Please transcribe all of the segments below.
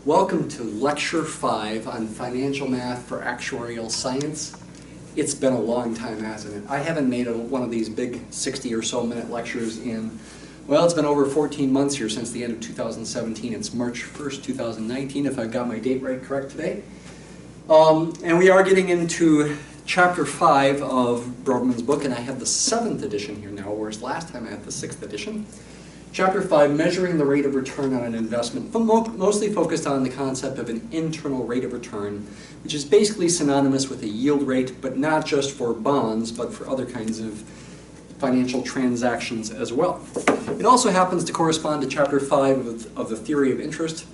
Welcome to Lecture 5 on Financial Math for Actuarial Science. It's been a long time, hasn't it? I haven't made one of these big 60 or so minute lectures in, well, it's been over 14 months here since the end of 2017. It's March 1st, 2019, if I've got my date correct today. And we are getting into Chapter 5 of Broadman's book, and I have the 7th edition here now, whereas last time I had the 6th edition. Chapter 5, Measuring the Rate of Return on an Investment, mostly focused on the concept of an internal rate of return, which is basically synonymous with a yield rate, but not just for bonds, but for other kinds of financial transactions as well. It also happens to correspond to Chapter 5 of the Theory of Interest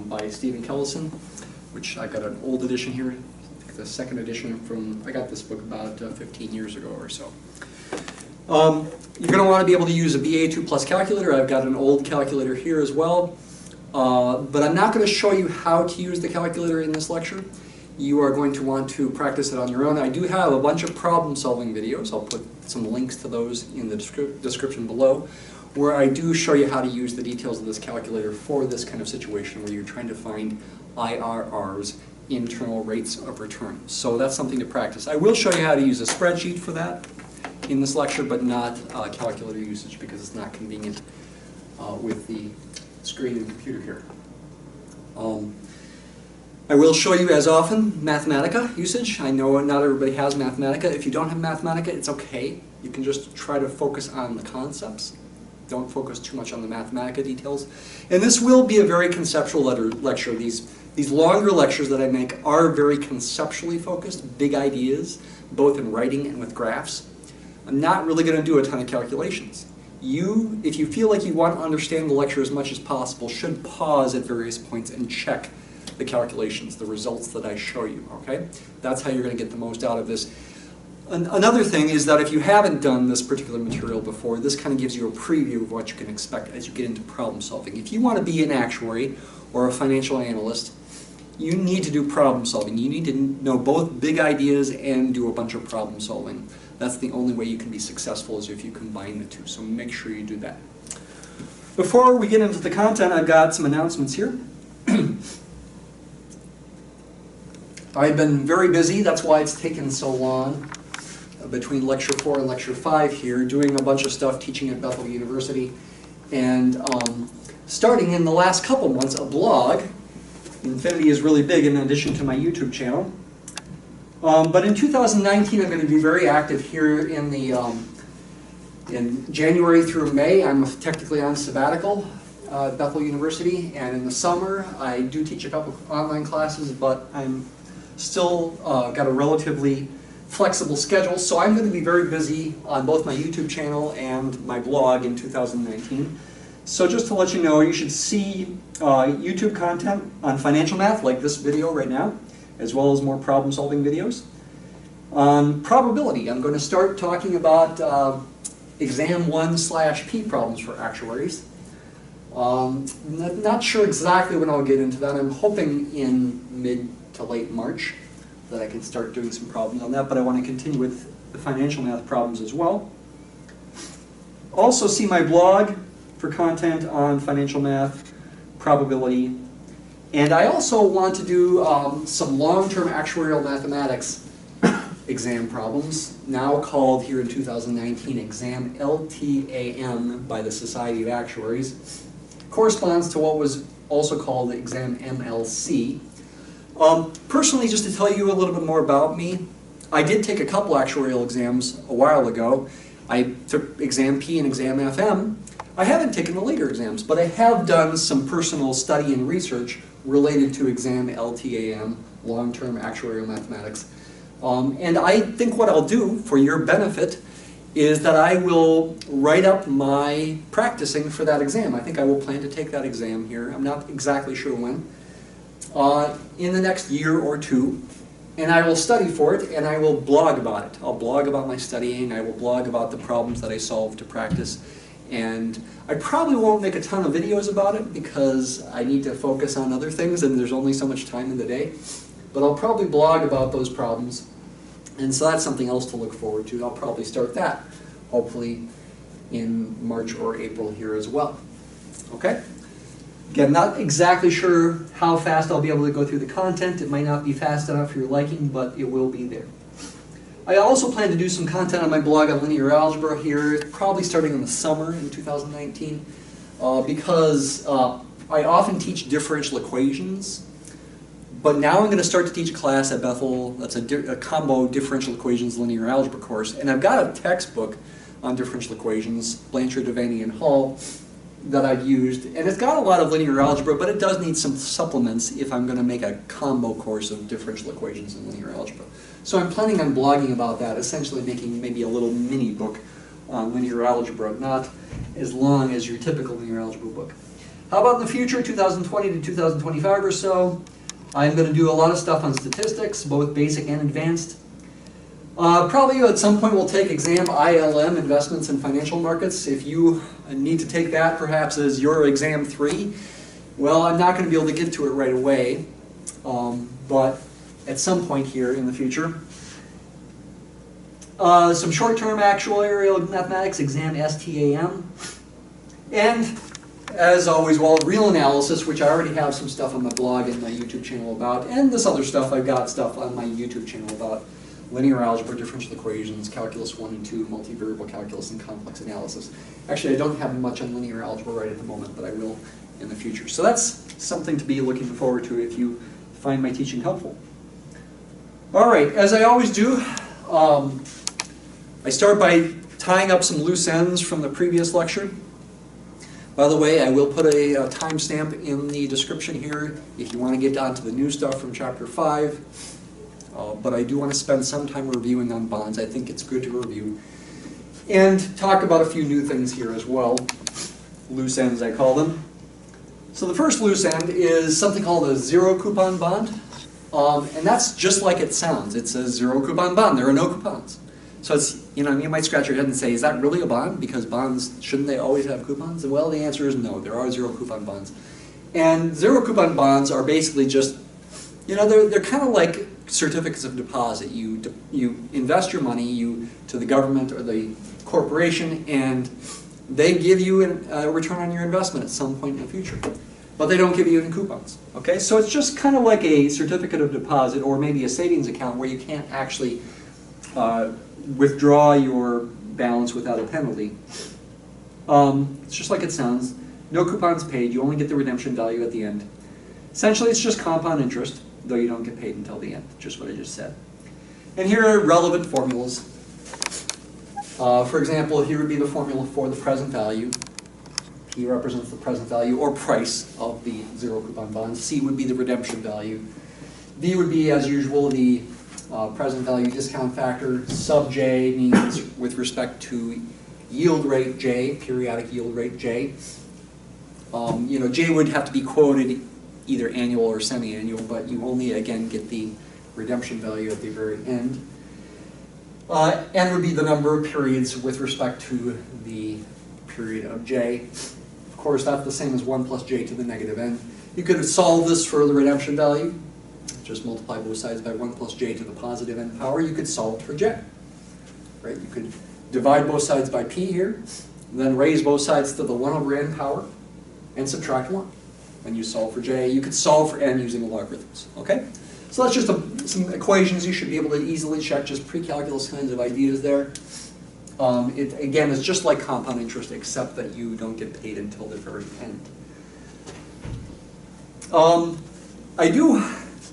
by Stephen Kellison, which I got an old edition here, I think the 2nd edition from, I got this book about 15 years ago or so. You're going to want to be able to use a BA2 plus calculator. I've got an old calculator here as well. But I'm not going to show you how to use the calculator in this lecture. You are going to want to practice it on your own. I do have a bunch of problem-solving videos. I'll put some links to those in the description below, where I do show you how to use the details of this calculator for this kind of situation where you're trying to find IRRs, internal rates of return. So that's something to practice. I will show you how to use a spreadsheet for that in this lecture, but not calculator usage because it's not convenient with the screen and computer here. I will show you, as often, Mathematica usage. I know not everybody has Mathematica. If you don't have Mathematica, it's okay. You can just try to focus on the concepts. Don't focus too much on the Mathematica details. And this will be a very conceptual lecture. These longer lectures that I make are very conceptually focused, big ideas, both in writing and with graphs. I'm not really going to do a ton of calculations. You, if you feel like you want to understand the lecture as much as possible, should pause at various points and check the calculations, the results that I show you, okay? That's how you're going to get the most out of this. Another thing is that if you haven't done this particular material before, this kind of gives you a preview of what you can expect as you get into problem solving. If you want to be an actuary or a financial analyst, you need to do problem solving. You need to know both big ideas and do a bunch of problem solving. That's the only way you can be successful, is if you combine the two, so make sure you do that. Before we get into the content, I've got some announcements here. I've been very busy, that's why it's taken so long between Lecture 4 and Lecture 5 here, doing a bunch of stuff teaching at Bethel University, and starting in the last couple months a blog. Infinity is really big in addition to my YouTube channel. But in 2019, I'm going to be very active here in January through May. I'm technically on sabbatical at Bethel University, and in the summer I do teach a couple of online classes, but I'm still got a relatively flexible schedule, so I'm going to be very busy on both my YouTube channel and my blog in 2019. So just to let you know, you should see YouTube content on financial math, like this video right now, as well as more problem-solving videos. On probability, I'm going to start talking about Exam 1/P problems for actuaries. Not sure exactly when I'll get into that. I'm hoping in mid to late March that I can start doing some problems on that, but I want to continue with the financial math problems as well. Also see my blog for content on financial math, probability, and I also want to do some long-term actuarial mathematics exam problems, now called here in 2019 Exam LTAM by the Society of Actuaries. Corresponds to what was also called Exam MLC. Personally, just to tell you a little bit more about me, I did take a couple actuarial exams a while ago. I took Exam P and Exam FM. I haven't taken the later exams, but I have done some personal study and research related to Exam LTAM, long-term actuarial mathematics. And I think what I'll do for your benefit is that I will write up my practicing for that exam. I think I will plan to take that exam here. I'm not exactly sure when. In the next year or two. And I will study for it, and I will blog about it. I'll blog about my studying. I will blog about the problems that I solve to practice. And I probably won't make a ton of videos about it because I need to focus on other things and there's only so much time in the day. But I'll probably blog about those problems. And so that's something else to look forward to. I'll probably start that, hopefully, in March or April here as well. Okay? Again, not exactly sure how fast I'll be able to go through the content. It might not be fast enough for your liking, but it will be there. I also plan to do some content on my blog on linear algebra here, probably starting in the summer in 2019, because I often teach differential equations, but now I'm going to start to teach a class at Bethel that's a combo differential equations linear algebra course, and I've got a textbook on differential equations, Blanchard, Devaney, and Hall, that I've used, and it's got a lot of linear algebra, but it does need some supplements if I'm going to make a combo course of differential equations and linear algebra. So I'm planning on blogging about that, essentially making maybe a little mini book on linear algebra, not as long as your typical linear algebra book. How about in the future, 2020 to 2025 or so? I'm going to do a lot of stuff on statistics, both basic and advanced. Probably at some point we'll take exam ILM, Investments in Financial Markets. If you need to take that perhaps as your exam 3, well, I'm not going to be able to get to it right away, but at some point here in the future. Some short-term actuarial mathematics, exam STAM. And as always, well, real analysis, which I already have some stuff on my blog and my YouTube channel about, and this other stuff, I've got stuff on my YouTube channel about linear algebra, differential equations, calculus 1 and 2, multivariable calculus, and complex analysis. Actually, I don't have much on linear algebra right at the moment, but I will in the future. So that's something to be looking forward to if you find my teaching helpful. All right, as I always do, I start by tying up some loose ends from the previous lecture. By the way, I will put a timestamp in the description here if you want to get down to the new stuff from Chapter 5. But I do want to spend some time reviewing on bonds. I think it's good to review. And talk about a few new things here as well. Loose ends, I call them. So the first loose end is something called a zero coupon bond. And that's just like it sounds. It's a zero coupon bond. There are no coupons. So it's, you might scratch your head and say, is that really a bond? Because bonds, shouldn't they always have coupons? Well, the answer is no. There are zero coupon bonds. And zero coupon bonds are basically just, they're kind of like certificates of deposit. You invest your money to the government or the corporation, and they give you a return on your investment at some point in the future. But they don't give you any coupons. Okay, so it's just kind of like a certificate of deposit or maybe a savings account where you can't actually withdraw your balance without a penalty. It's just like it sounds. No coupons paid. You only get the redemption value at the end. Essentially, it's just compound interest, though you don't get paid until the end, just what I just said. And here are relevant formulas. For example, here would be the formula for the present value. P represents the present value or price of the zero coupon bond. C would be the redemption value. D would be, as usual, the present value discount factor. Sub J means with respect to yield rate J, periodic yield rate J. J would have to be quoted either annual or semi-annual, but you only, again, get the redemption value at the very end. N would be the number of periods with respect to the period of J. Of course, that's the same as 1 plus J to the negative N. You could solve this for the redemption value. Just multiply both sides by 1 plus J to the positive N power. You could solve for J. Right? You could divide both sides by P here, then raise both sides to the 1 over N power, and subtract 1. When you solve for J, you could solve for N using logarithms. Okay? So that's just some equations you should be able to easily check, just pre-calculus kinds of ideas there. It, again, is just like compound interest, except that you don't get paid until the very end. I do,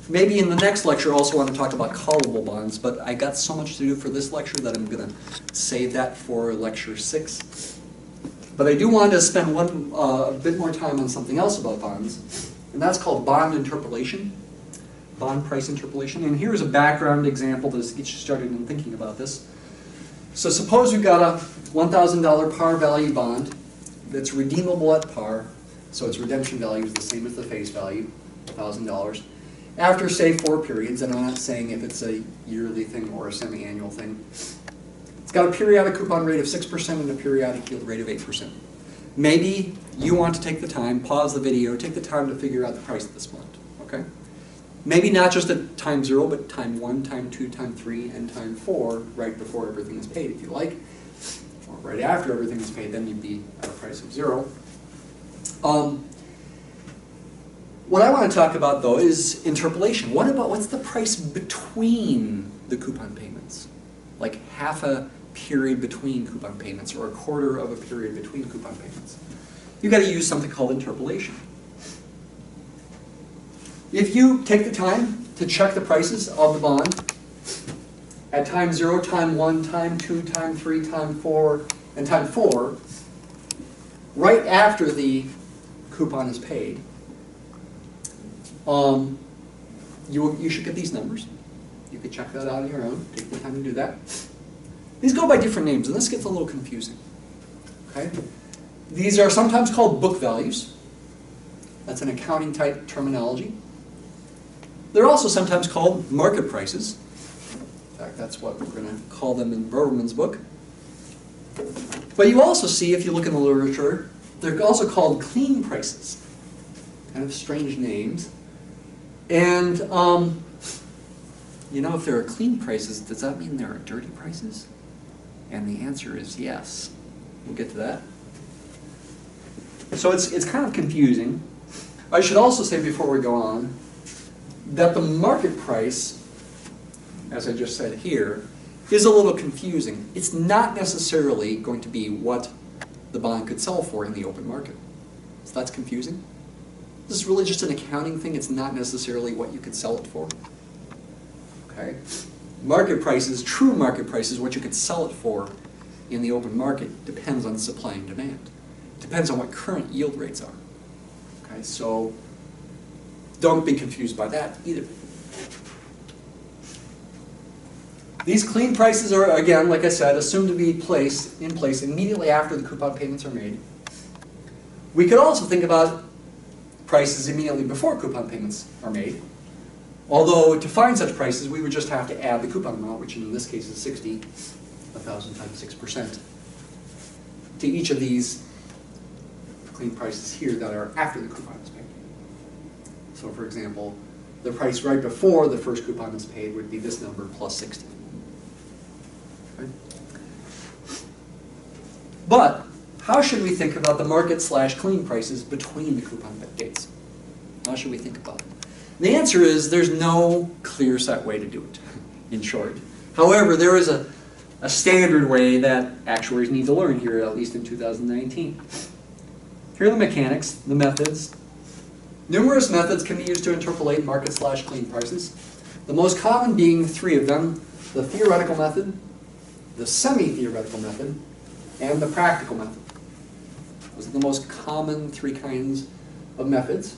maybe in the next lecture, also want to talk about callable bonds, but I got so much to do for this lecture that I'm going to save that for lecture 6. But I do want to spend a bit more time on something else about bonds, and that's called bond interpolation, bond price interpolation. And here's a background example to get you started in thinking about this. So suppose we've got a $1,000 par value bond that's redeemable at par, so its redemption value is the same as the face value, $1,000, after, say, 4 periods, and I'm not saying if it's a yearly thing or a semi-annual thing. It's got a periodic coupon rate of 6% and a periodic yield rate of 8%. Maybe you want to take the time, pause the video, take the time to figure out the price of this bond, okay? Maybe not just at time 0, but time 1, time 2, time 3, and time 4, right before everything is paid, if you like. Or right after everything is paid, then you'd be at a price of 0. What I want to talk about, though, is interpolation. What's the price between the coupon payments? Like half a period between coupon payments or a quarter of a period between coupon payments. You've got to use something called interpolation. If you take the time to check the prices of the bond at time 0, time 1, time 2, time 3, time 4, and time 4, right after the coupon is paid, you should get these numbers. You could check that out on your own. Take the time to do that. These go by different names, and this gets a little confusing. Okay? These are sometimes called book values. That's an accounting type terminology. They're also sometimes called market prices. In fact, that's what we're going to call them in Broverman's book. But you also see, if you look in the literature, they're also called clean prices. Kind of strange names. And, you know, if there are clean prices, does that mean there are dirty prices? And the answer is yes. We'll get to that. So it's kind of confusing. I should also say before we go on that the market price, as I just said here, is a little confusing. It's not necessarily going to be what the bond could sell for in the open market. So that's confusing. This is really just an accounting thing. It's not necessarily what you could sell it for. Okay? Market prices, true market prices, what you could sell it for in the open market depends on supply and demand. Depends on what current yield rates are. Okay, so don't be confused by that either. These clean prices are, again, like I said, assumed to be in place immediately after the coupon payments are made. We could also think about prices immediately before coupon payments are made. Although to find such prices, we would just have to add the coupon amount, which in this case is 1,000 times 6%, to each of these clean prices here that are after the coupon is paid. So for example, the price right before the first coupon is paid would be this number plus 60. Okay? But how should we think about the market/clean prices between the coupon dates? How should we think about it? The answer is there's no clear set way to do it, in short. However, there is a standard way that actuaries need to learn here, at least in 2019. Here are the mechanics, the methods. Numerous methods can be used to interpolate market/clean prices. The most common being three of them: the theoretical method, the semi-theoretical method, and the practical method. Those are the most common three kinds of methods.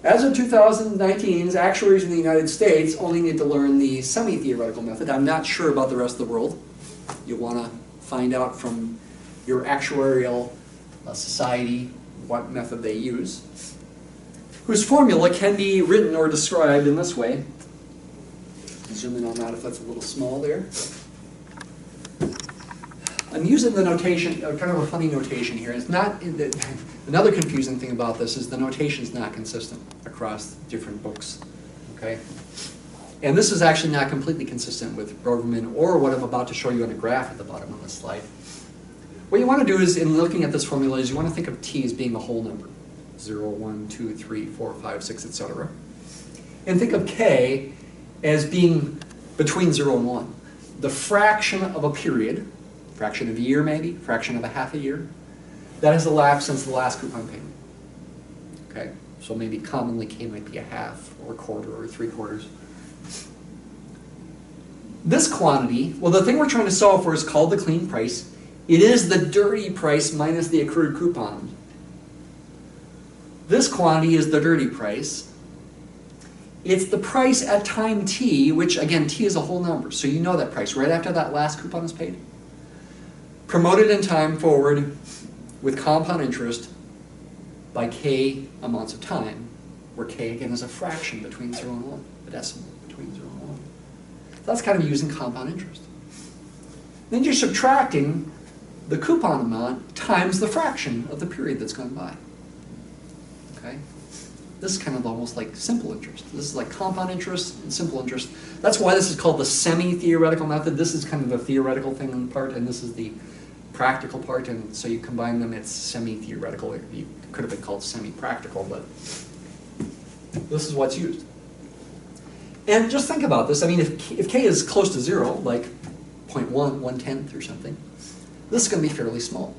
As of 2019, actuaries in the United States only need to learn the semi-theoretical method. I'm not sure about the rest of the world. You'll want to find out from your actuarial society what method they use, whose formula can be written or described in this way. Zoom in on that if that's a little small there. I'm using the notation, kind of a funny notation here. It's not, another confusing thing about this is the notation is not consistent across different books. Okay? And this is actually not completely consistent with Broverman or what I'm about to show you on a graph at the bottom of this slide. What you want to do is, in looking at this formula, is you want to think of t as being a whole number. 0, 1, 2, 3, 4, 5, 6, etc. And think of k as being between 0 and 1. The fraction of a period, fraction of a year maybe, fraction of a half a year, that has elapsed since the last coupon payment. Okay? So maybe commonly k might be a half, or a quarter, or 3/4. This quantity, well, the thing we're trying to solve for is called the clean price. It is the dirty price minus the accrued coupon. This quantity is the dirty price. It's the price at time t, which again, t is a whole number, so you know that price right after that last coupon is paid. Promoted in time forward with compound interest by k amounts of time, where k again is a fraction between 0 and 1, a decimal between 0 and 1. So that's kind of using compound interest. Then you're subtracting the coupon amount times the fraction of the period that's gone by. Okay? This is kind of almost like simple interest. This is like compound interest and simple interest. That's why this is called the semi-theoretical method. This is kind of the theoretical thing in part, and this is the practical part, and so you combine them, it's semi-theoretical. It could have been called semi-practical, but This is what's used. And just think about this. I mean, if k is close to 0, like 0.1, 1/10 or something, this is going to be fairly small.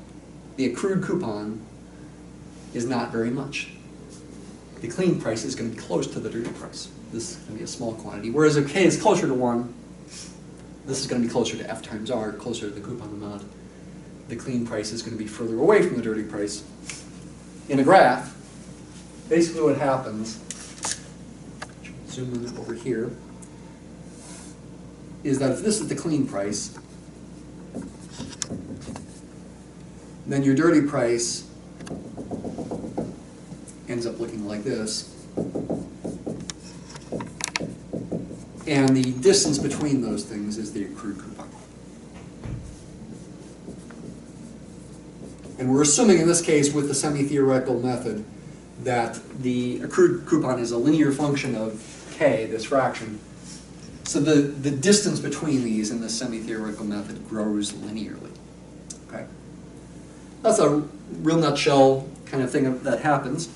The accrued coupon is not very much. The clean price is going to be close to the dirty price. This is going to be a small quantity. Whereas if k is closer to 1, this is going to be closer to F times R, closer to the coupon amount. The clean price is going to be further away from the dirty price. In a graph, basically what happens, zoom in over here, is that if this is the clean price, then your dirty price ends up looking like this. And the distance between those things is the accrued coupon. And we're assuming in this case with the semi-theoretical method that the accrued coupon is a linear function of k, this fraction. So the distance between these in the semi-theoretical method grows linearly. Okay? That's a real nutshell kind of thing that happens.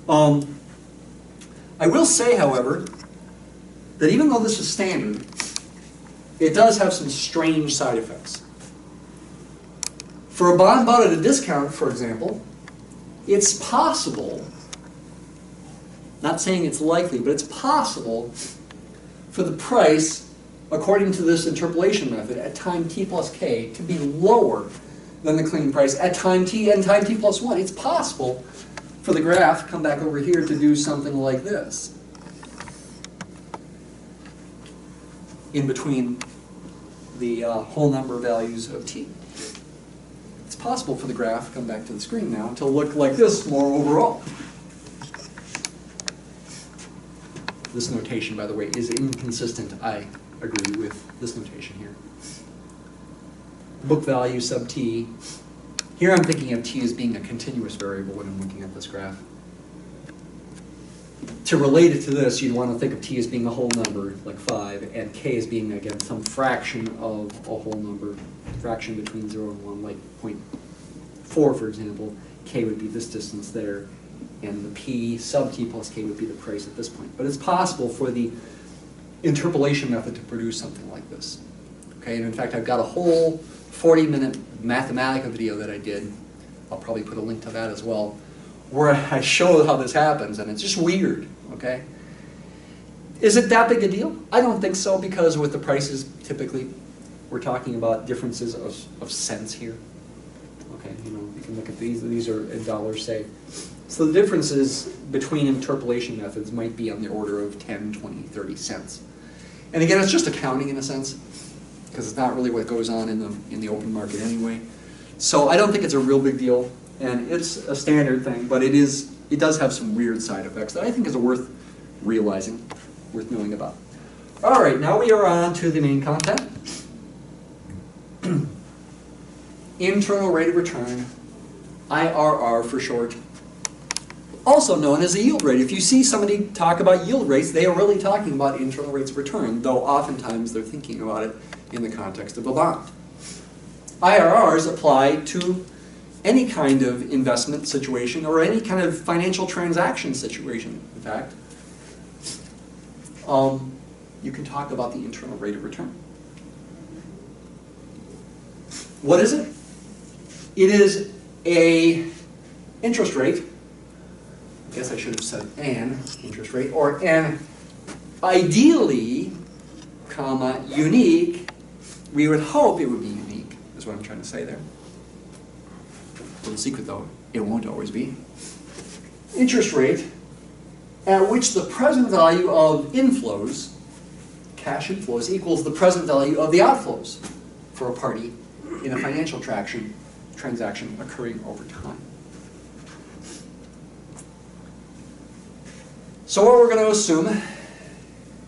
I will say, however, that even though this is standard, it does have some strange side effects. For a bond bought at a discount, for example, it's possible, not saying it's likely, but it's possible for the price, according to this interpolation method, at time t plus k to be lower than the clean price at time t and time t plus 1. It's possible for the graph, come back over here, to do something like this. In between the whole number values of t. It's possible for the graph, come back to the screen now, to look like this more overall. This notation, by the way, is inconsistent. I agree with this notation here. Book value sub t. Here I'm thinking of t as being a continuous variable when I'm looking at this graph. To relate it to this, you'd want to think of t as being a whole number, like 5, and k as being, again, some fraction of a whole number, fraction between 0 and 1, like 0.4, for example. K would be this distance there, and the p sub t plus k would be the price at this point. But it's possible for the interpolation method to produce something like this. Okay, and in fact, I've got a whole 40-minute Mathematica video that I did. I'll probably put a link to that as well, where I show how this happens, and it's just weird, okay? Is it that big a deal? I don't think so, because with the prices, typically, we're talking about differences of cents here. Okay, you know, you can look at these are in dollars, say. So the differences between interpolation methods might be on the order of 10, 20, 30 cents. And again, it's just accounting in a sense, because it's not really what goes on in the open market anyway. So I don't think it's a real big deal. And it's a standard thing, but it does have some weird side effects that I think is worth realizing, worth knowing about. All right, now we are on to the main content. Internal rate of return, IRR for short, also known as the yield rate. If you see somebody talk about yield rates, they are really talking about internal rates of return, though oftentimes they're thinking about it in the context of a bond. IRRs apply to any kind of investment situation or any kind of financial transaction situation, in fact. You can talk about the internal rate of return. What is it? It is an interest rate. I guess I should have said an interest rate, or an ideally, comma, unique. We would hope it would be unique, is what I'm trying to say there. Little secret though, it won't always be. Interest rate at which the present value of inflows, cash inflows, equals the present value of the outflows for a party in a financial transaction occurring over time. So what we're going to assume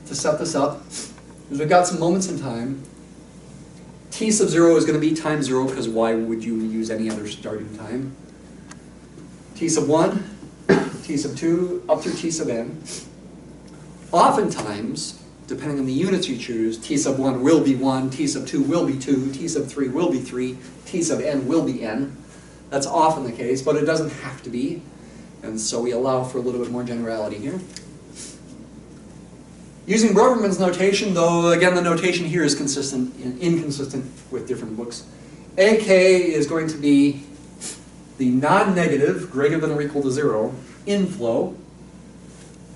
to set this up is we've got some moments in time. T sub 0 is going to be time 0, because why would you use any other starting time? T sub 1, T sub 2, up through T sub n. Oftentimes, depending on the units you choose, T sub 1 will be 1, T sub 2 will be 2, T sub 3 will be 3, T sub n will be n. That's often the case, but it doesn't have to be. And so we allow for a little bit more generality here. Using Broverman's notation, though, again, the notation here is consistent and inconsistent with different books. a.k.a. is going to be the non-negative, greater than or equal to 0, inflow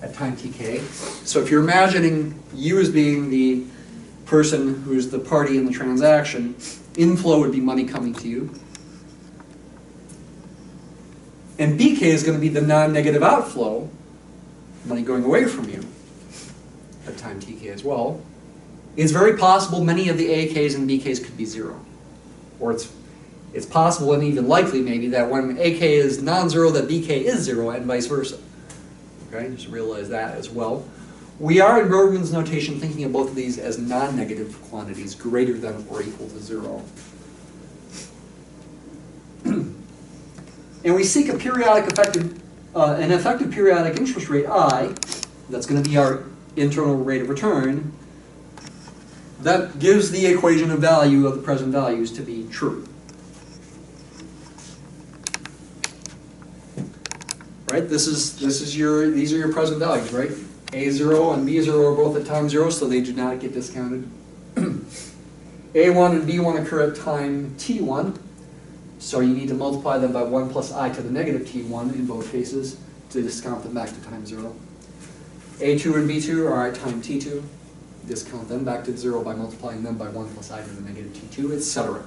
at time tk. So if you're imagining you as being the person who's the party in the transaction, inflow would be money coming to you. And bk is going to be the non-negative outflow, money going away from you at time tk as well. It's very possible many of the AKs and BKs could be 0. Or it's possible and even likely maybe that when AK is non-zero that BK is 0 and vice versa. Okay, just realize that as well. We are in Broverman's notation thinking of both of these as non-negative quantities greater than or equal to 0. And we seek a periodic an effective periodic interest rate I, that's going to be our internal rate of return, that gives the equation of value of the present values to be true. Right? These are your present values, right? A0 and B0 are both at time 0, so they do not get discounted. A1 and B1 occur at time T1, so you need to multiply them by 1 plus I to the negative T1 in both cases to discount them back to time 0. A2 and B2 are at time T2. Discount them back to 0 by multiplying them by 1 plus I to the negative T2, etc.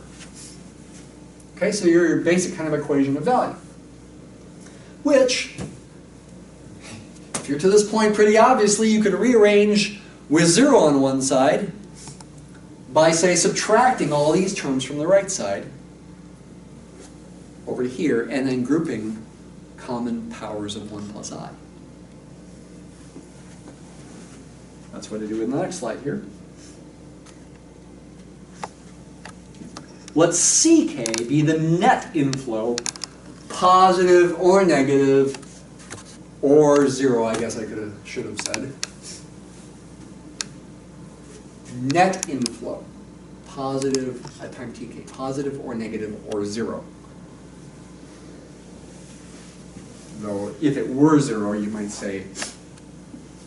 Okay, so your basic kind of equation of value. Which, if you're to this point, pretty obviously you could rearrange with 0 on one side by, say, subtracting all these terms from the right side over to here, and then grouping common powers of 1 plus I. That's what I do in the next slide here. Let CK be the net inflow, positive or negative, or 0, I guess I should have said. Net inflow, positive at time tk, positive or negative or 0. Though if it were 0, you might say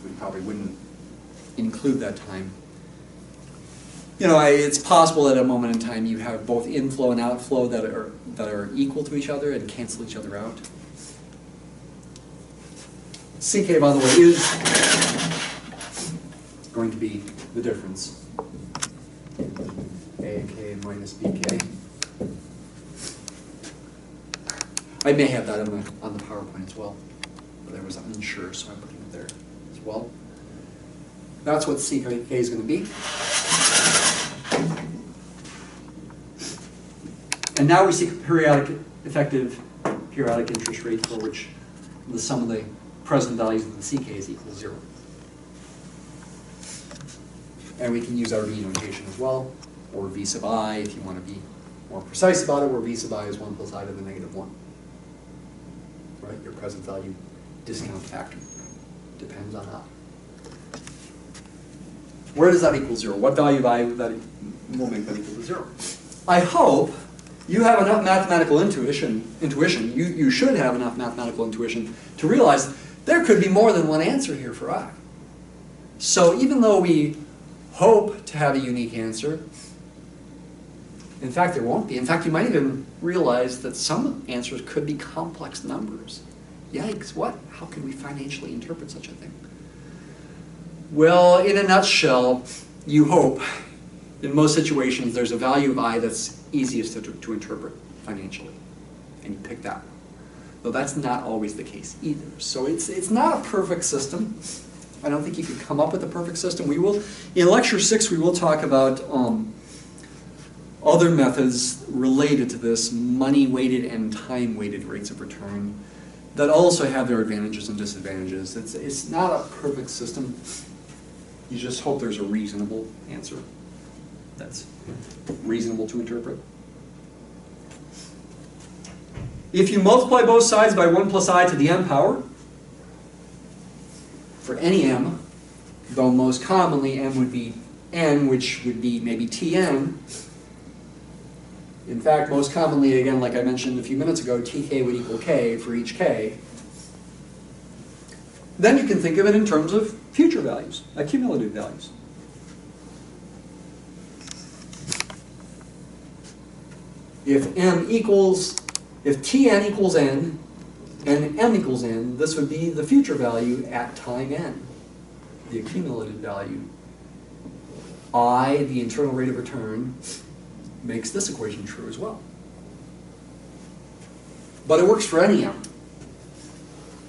we probably wouldn't include that time. You know, it's possible at a moment in time you have both inflow and outflow that are equal to each other and cancel each other out. CK, by the way, is going to be the difference. AK minus BK. I may have that on the PowerPoint as well, but I was unsure, so I'm putting it there as well. That's what CK is going to be. And now we seek a effective periodic interest rate for which the sum of the present values of the CK is equal to 0. And we can use our V notation as well, or V sub I if you want to be more precise about it, where V sub I is 1 plus I to the negative 1. Right? Your present value discount factor depends on I. Where does that equal 0? What value of I that will make that equal to 0? I hope you have enough mathematical intuition. You should have enough mathematical intuition to realize there could be more than one answer here for I. So even though we hope to have a unique answer, in fact there won't be. In fact, you might even realize that some answers could be complex numbers. Yikes, what? How can we financially interpret such a thing? Well, in a nutshell, you hope in most situations there's a value of I that's easiest to interpret financially, and you pick that one. Though that's not always the case either. So it's not a perfect system. I don't think you could come up with a perfect system. We will, in lecture 6, we will talk about other methods related to this, money-weighted and time-weighted rates of return, that also have their advantages and disadvantages. It's not a perfect system. You just hope there's a reasonable answer that's reasonable to interpret. If you multiply both sides by 1 plus I to the m power, for any m, though most commonly m would be n, which would be maybe Tn. In fact, most commonly, again, like I mentioned a few minutes ago, Tk would equal k for each k. Then you can think of it in terms of future values, accumulative values. If Tn equals n, and m equals n, this would be the future value at time n, the accumulated value. I, the internal rate of return, makes this equation true as well. But it works for any m.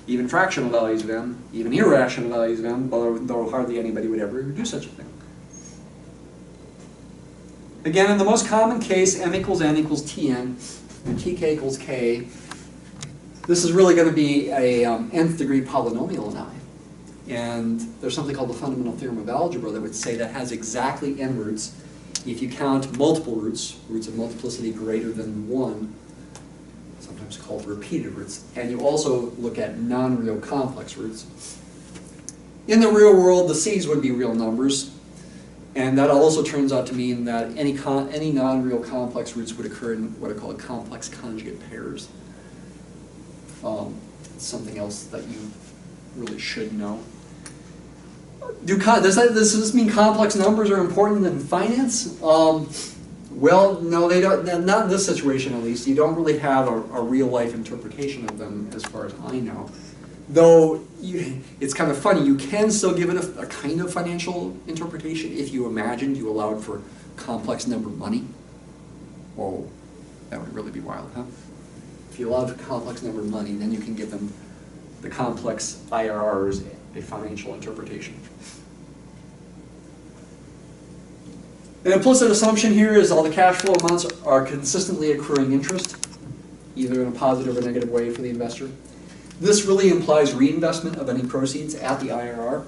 Even fractional values of m, even irrational values of m, though hardly anybody would ever do such a thing. Again, in the most common case, m equals n equals Tn, and Tk equals k. This is really going to be a nth degree polynomial in I. And there's something called the fundamental theorem of algebra that would say that has exactly n roots if you count multiple roots, roots of multiplicity greater than 1, sometimes called repeated roots, and you also look at non-real complex roots. In the real world, the c's would be real numbers, and that also turns out to mean that any non-real complex roots would occur in what are called complex conjugate pairs. Something else that you really should know. Does this mean complex numbers are important in finance? Well, no, they don't. Not in this situation, at least. You don't really have a real-life interpretation of them, as far as I know. Though it's kind of funny. You can still give it a kind of financial interpretation if you imagined you allowed for complex number money. Oh, that would really be wild, huh? If you allowed for complex number money, then you can give them the complex IRRs a financial interpretation. An implicit assumption here is all the cash flow amounts are consistently accruing interest, either in a positive or negative way for the investor. This really implies reinvestment of any proceeds at the IRR.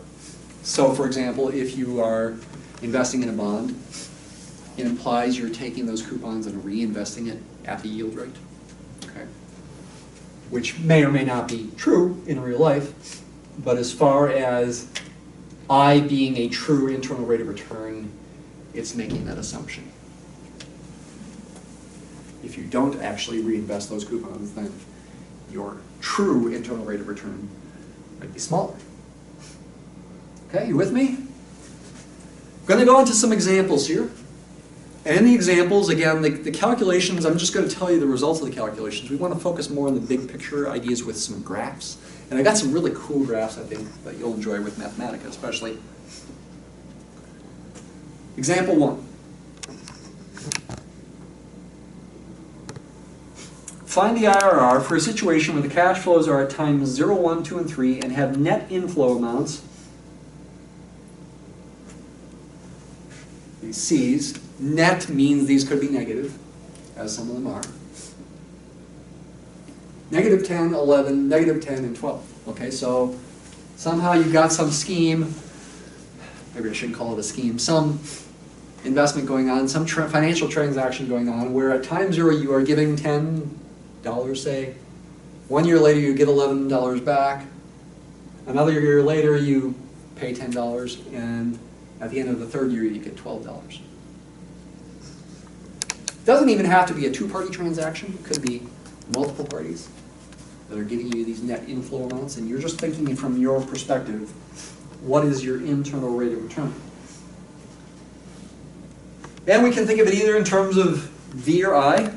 So, for example, if you are investing in a bond, it implies you're taking those coupons and reinvesting it at the yield rate. Okay. Which may or may not be true in real life, but as far as I being a true internal rate of return, it's making that assumption. If you don't actually reinvest those coupons, then your true internal rate of return might be smaller. Okay, you with me? I'm going to go into some examples here. And the examples, again, the calculations, I'm just going to tell you the results of the calculations. We want to focus more on the big picture ideas with some graphs. And I got some really cool graphs, I think, that you'll enjoy with Mathematica, especially. Example 1. Find the IRR for a situation where the cash flows are at times 0, 1, 2, and 3 and have net inflow amounts, these C's. Net means these could be negative, as some of them are. Negative 10, 11, negative 10, and 12. Okay, so somehow you've got some scheme, maybe I shouldn't call it a scheme, some investment going on, some financial transaction going on, where at time 0 you are giving $10, say. 1 year later you get $11 back. Another year later you pay $10, and at the end of the 3rd year you get $12. It doesn't even have to be a two-party transaction. It could be multiple parties that are giving you these net inflow amounts, and you're just thinking from your perspective, what is your internal rate of return? And we can think of it either in terms of V or I.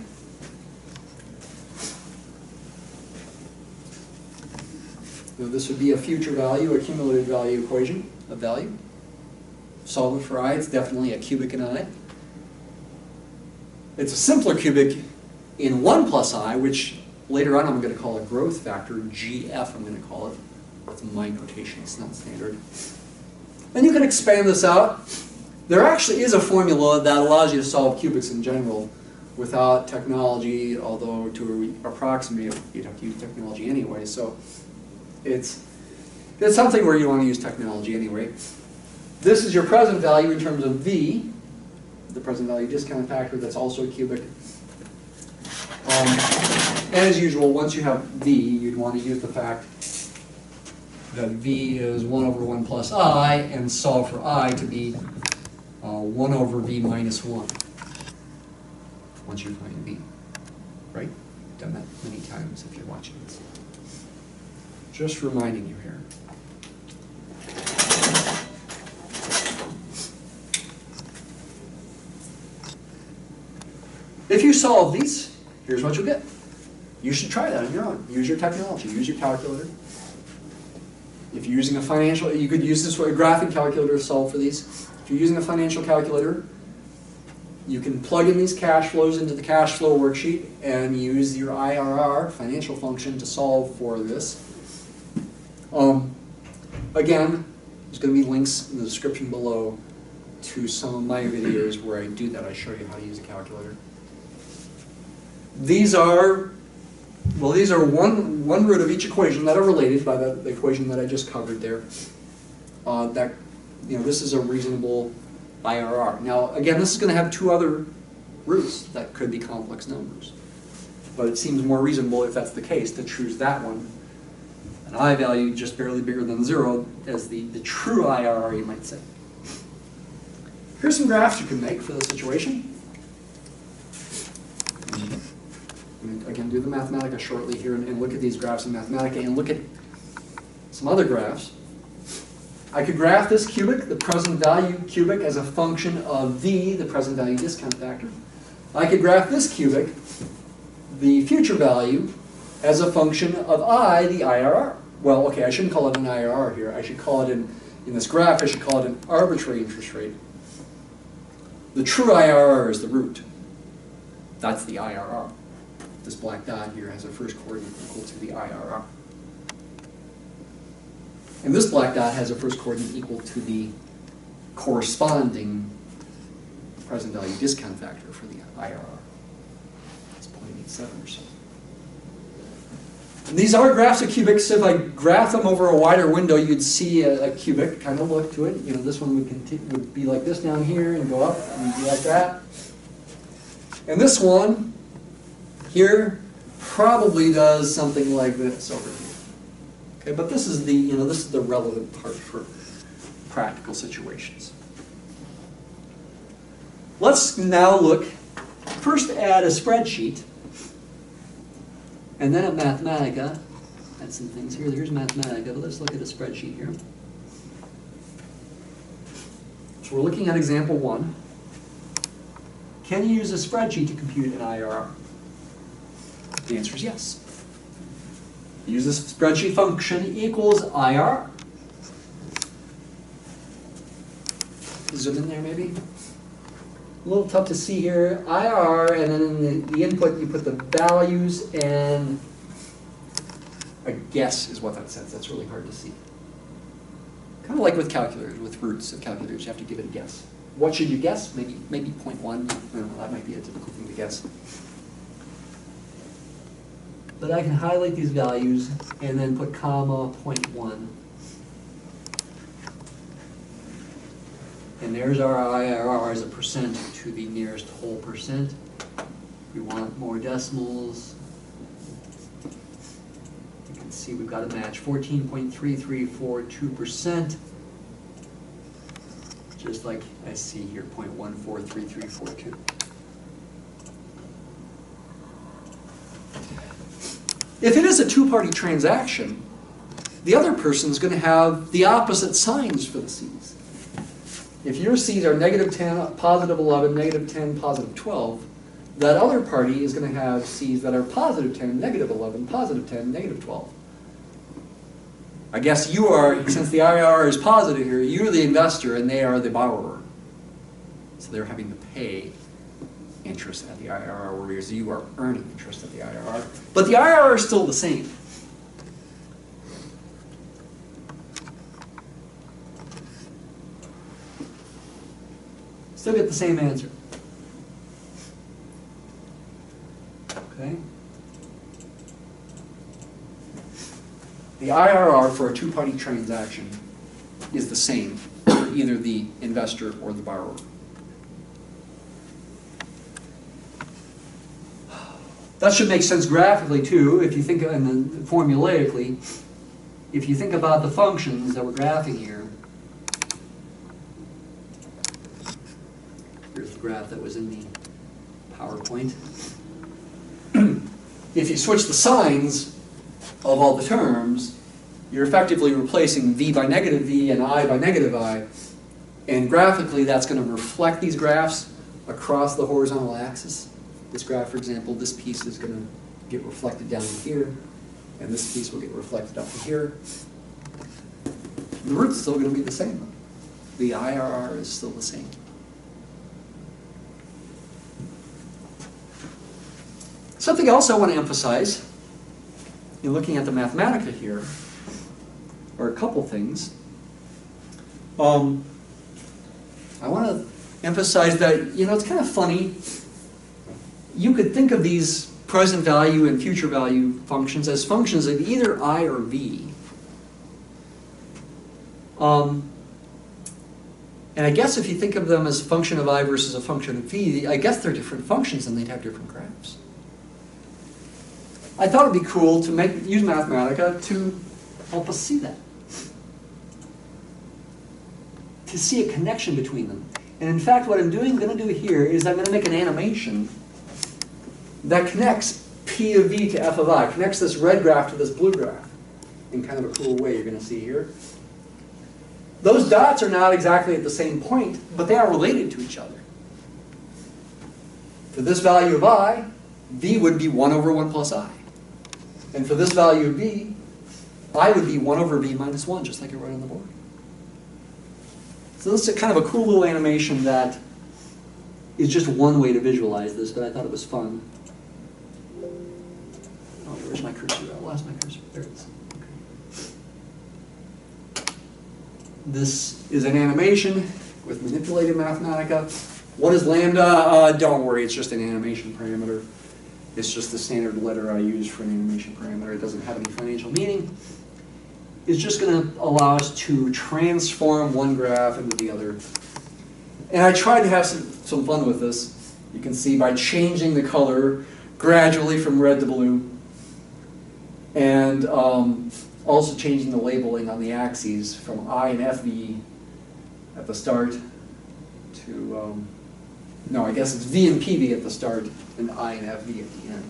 So this would be a future value, a cumulative value equation of value. Solve it for I, it's definitely a cubic in I. It's a simpler cubic in 1 plus I, which later on I'm going to call a growth factor, GF I'm going to call it. That's my notation, it's not standard. Then you can expand this out. There actually is a formula that allows you to solve cubics in general without technology, although to approximate you'd have to use technology anyway. So it's something where you want to use technology anyway. This is your present value in terms of V, the present value discount factor, that's also a cubic. And as usual, once you have V, you'd want to use the fact that V is 1 over 1 plus I, and solve for I to be 1 over V minus 1, once you find V, right? Done that many times if you're watching this. Just reminding you here. If you solve these, here's what you'll get. You should try that on your own. Use your technology. Use your calculator. If you're using a financial, you could use this a graphing calculator to solve for these. If you're using a financial calculator, you can plug in these cash flows into the cash flow worksheet and use your IRR financial function to solve for this. Again, there's going to be links in the description below to some of my videos where I do that. I show you how to use a calculator. These are one root of each equation that are related by the equation that I just covered there. This is a reasonable IRR. Now, again, this is going to have two other roots that could be complex numbers. But it seems more reasonable, if that's the case, to choose that one, an I value just barely bigger than 0, as the true IRR, you might say. Here's some graphs you can make for the situation. Again, do the Mathematica shortly here and look at these graphs in Mathematica and look at some other graphs. I could graph this cubic, the present value cubic, as a function of V, the present value discount factor. I could graph this cubic, the future value, as a function of I, the IRR. Well, okay, I shouldn't call it an IRR here. I should call it, in this graph, I should call it an arbitrary interest rate. The true IRR is the root. That's the IRR. This black dot here has a first coordinate equal to the IRR. And this black dot has a first coordinate equal to the corresponding present value discount factor for the IRR. It's 0.87 or so. And these are graphs of cubics. If I graph them over a wider window, you'd see a cubic kind of look to it. You know, this one would be like this down here and go up and be like that. And this one here probably does something like this over here. Okay, but this is the relevant part for practical situations. Let's now look first at a spreadsheet, and then at Mathematica. Add some things here. Here's Mathematica, but let's look at a spreadsheet here. So we're looking at example 1. Can you use a spreadsheet to compute an IRR? The answer is yes. Use this spreadsheet function equals IRR. Zoom in there maybe. A little tough to see here. IRR, and then in the input you put the values, and a guess is what that says. That's really hard to see. Kind of like with calculators, with roots of calculators, you have to give it a guess. What should you guess? Maybe 0.1. That might be a typical thing to guess. But I can highlight these values and then put comma 0.1. And there's our IRR as a percent to the nearest whole percent. We want more decimals. You can see we've got a match, 14.3342%. Just like I see here, 0.143342. If it is a two-party transaction, the other person is going to have the opposite signs for the C's. If your C's are -10, +11, -10, +12, that other party is going to have C's that are +10, -11, +10, -12. I guess you are, since the IRR is positive here, you're the investor and they are the borrower. So they're having to pay interest at the IRR, whereas you are earning interest at the IRR. But the IRR is still the same. Still get the same answer. Okay. The IRR for a two-party transaction is the same for either the investor or the borrower. That should make sense graphically too, if you think, and then formulaically, if you think about the functions that we're graphing here. Here's the graph that was in the PowerPoint. If you switch the signs of all the terms, you're effectively replacing V by -V and I by -I. And graphically, that's going to reflect these graphs across the horizontal axis. this graph, for example, this piece is going to get reflected down here, and this piece will get reflected up to here. The root's still going to be the same, though. The IRR is still the same. Something else I want to emphasize in looking at the Mathematica here are a couple things. I want to emphasize that, you know, it's kind of funny. You could think of these present value and future value functions as functions of either I or V. And I guess if you think of them as a function of I versus a function of V, I guess they're different functions and they'd have different graphs. I thought it'd be cool to use Mathematica to help us see that. To see a connection between them. And in fact, what I'm going to do here is I'm going to make an animation that connects P of V to F of I, connects this red graph to this blue graph in kind of a cool way you're going to see here. Those dots are not exactly at the same point, but they are related to each other. For this value of I, V would be 1 over 1 plus I. And for this value of V, I would be 1 over V minus 1, just like it wrote on the board. So this is kind of a cool little animation that is just one way to visualize this, but I thought it was fun. Oh, where's my cursor? I lost my cursor. There it is. Okay. This is an animation with manipulated Mathematica. What is lambda? Don't worry, it's just an animation parameter. It's just the standard letter I use for an animation parameter. It doesn't have any financial meaning. It's just going to allow us to transform one graph into the other. And I tried to have some fun with this. You can see by changing the color gradually from red to blue. And also changing the labeling on the axes from I and FV at the start to, no, I guess it's V and PV at the start and I and FV at the end.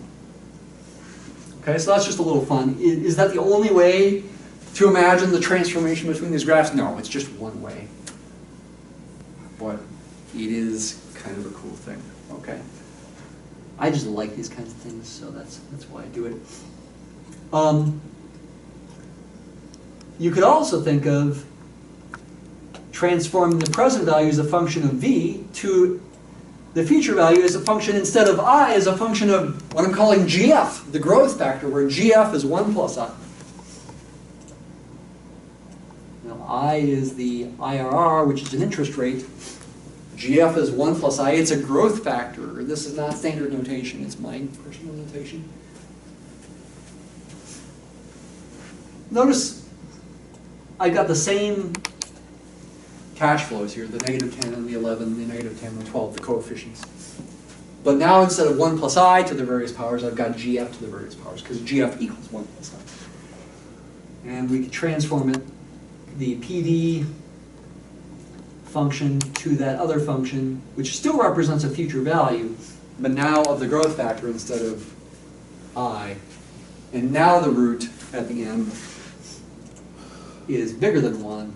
Okay, so that's just a little fun. Is that the only way to imagine the transformation between these graphs? No, it's just one way. But it is kind of a cool thing, okay? I just like these kinds of things, so that's why I do it. You could also think of transforming the present value as a function of V to the future value as a function, instead of I, as a function of what I'm calling GF, the growth factor, where GF is 1 plus I. Now I is the IRR, which is an interest rate. GF is 1 plus I. It's a growth factor. This is not standard notation. It's my personal notation. Notice I got the same cash flows here, the -10 and the 11, the -10 and the 12, the coefficients. But now instead of 1 plus I to the various powers, I've got GF to the various powers, because GF equals 1 plus I. And we can transform it, the PD function to that other function, which still represents a future value, but now of the growth factor instead of I. And now the root at the end is bigger than 1,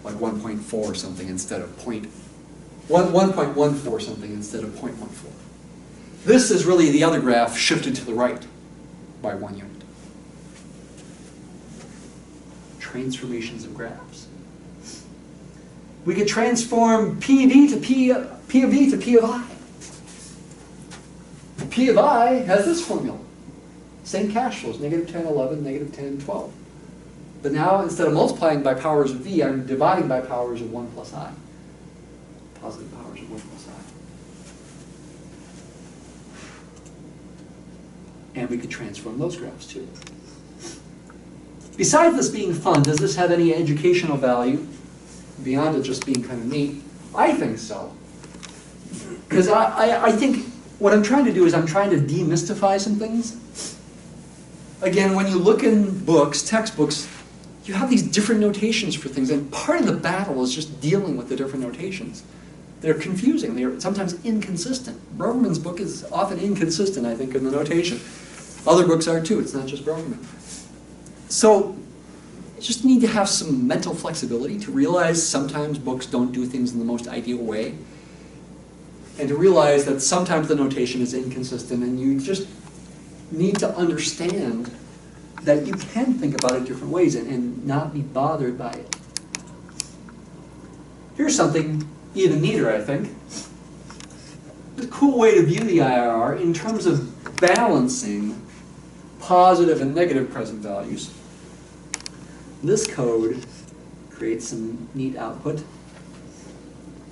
like 1.4 something instead of 1.14 something instead of 0.14. This is really the other graph shifted to the right by 1 unit. Transformations of graphs. We could transform P of V to P of I. P of I has this formula. Same cash flows, -10, 11, -10, 12. But now, instead of multiplying by powers of V, I'm dividing by powers of 1 plus I. Positive powers of 1 plus I. And we could transform those graphs too. Besides this being fun, does this have any educational value? Beyond it just being kind of neat? I think so. Because I think what I'm trying to do is I'm trying to demystify some things. Again, when you look in books, textbooks, you have these different notations for things, and part of the battle is just dealing with the different notations. They're confusing, they're sometimes inconsistent. Broverman's book is often inconsistent, I think, in the notation. Other books are too, it's not just Broverman. So, you just need to have some mental flexibility to realize sometimes books don't do things in the most ideal way. and to realize that sometimes the notation is inconsistent, and you just need to understand that you can think about it different ways and not be bothered by it. Here's something even neater, I think. A cool way to view the IRR in terms of balancing positive and negative present values. This code creates some neat output